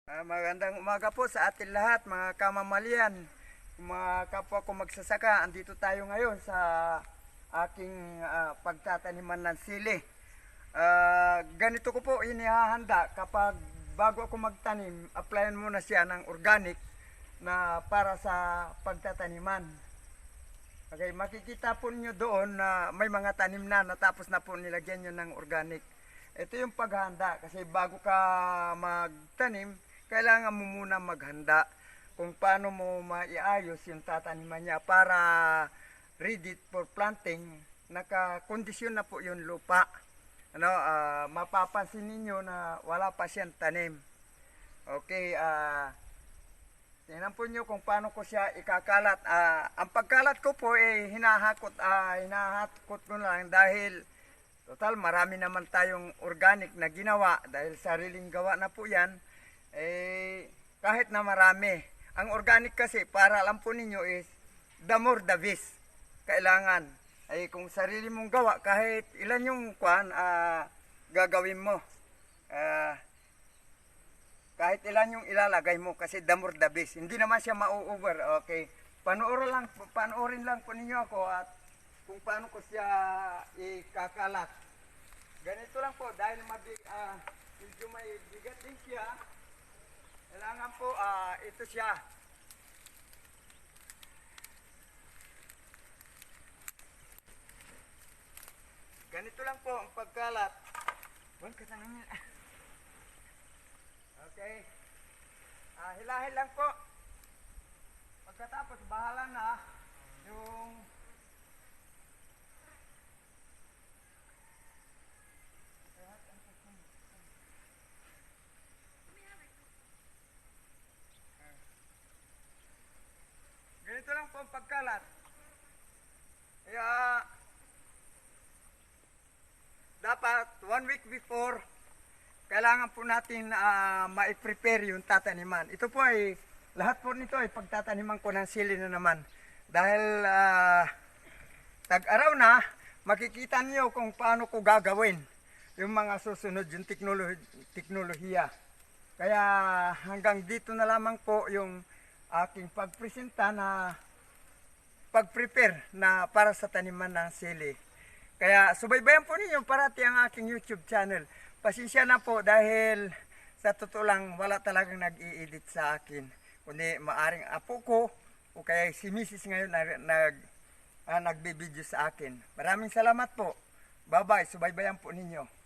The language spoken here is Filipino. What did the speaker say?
Magandang umaga po sa atin lahat, mga kamamalian, mga kapwa ko magsasaka. Andito tayo ngayon sa aking pagtataniman ng sili. Ganito ko po inihahanda kapag bago ako magtanim, applyan muna siya ng organic na para sa pagtataniman. Okay, makikita po niyo doon na may mga tanim na natapos na po nilagyan nyo ng organic. Ito yung paghahanda kasi bago ka magtanim, kailangan mo muna maghanda kung paano mo maiayos yung tataniman niya para ready for planting. Nakakondisyon na po yung lupa. Mapapansin ninyo na wala pa siyang tanim. Okay, tingnan po nyo kung paano ko siya ikakalat. Ang pagkalat ko po ay hinahakot ko lang dahil total marami naman tayong organic na ginawa dahil sariling gawa na po yan. Kahit na marami. Ang organic kasi para alam po ninyo is the more the best. Kailangan kung sarili mong gawa kahit ilan yung gagawin mo. Kahit ilan yung ilalagay mo kasi the more the best. Hindi naman siya ma-over. Okay. Panoorin lang po ninyo ako at kung paano ko siya ikakalat. Ganito lang po dahil medyo may bigat din siya. Kailangan po ito siya. Ganito lang po ang pagkalat. Okay. Hilahin lang po. Pagkatapos bahala na yung ganito lang po ang pagkalat. Kaya dapat 1 week before kailangan po natin ma-prepare yung tataniman. Ito po ay lahat po nito ay pagtataniman ko ng sili na naman. Dahil tag-araw na, makikita niyo kung paano ko gagawin yung mga susunod yung teknolohiya. Kaya hanggang dito na lamang po yung aking pagpresenta na pag-prepare na para sa taniman ng sili. Kaya subaybayan po ninyo parati ang aking YouTube channel. Pasensya na po dahil sa totoo lang wala talagang nag-i-edit sa akin. Kundi maaring apo ko o kaya si Mrs. ngayon nagbe-video sa akin. Maraming salamat po. Bye-bye. Subaybayan po ninyo.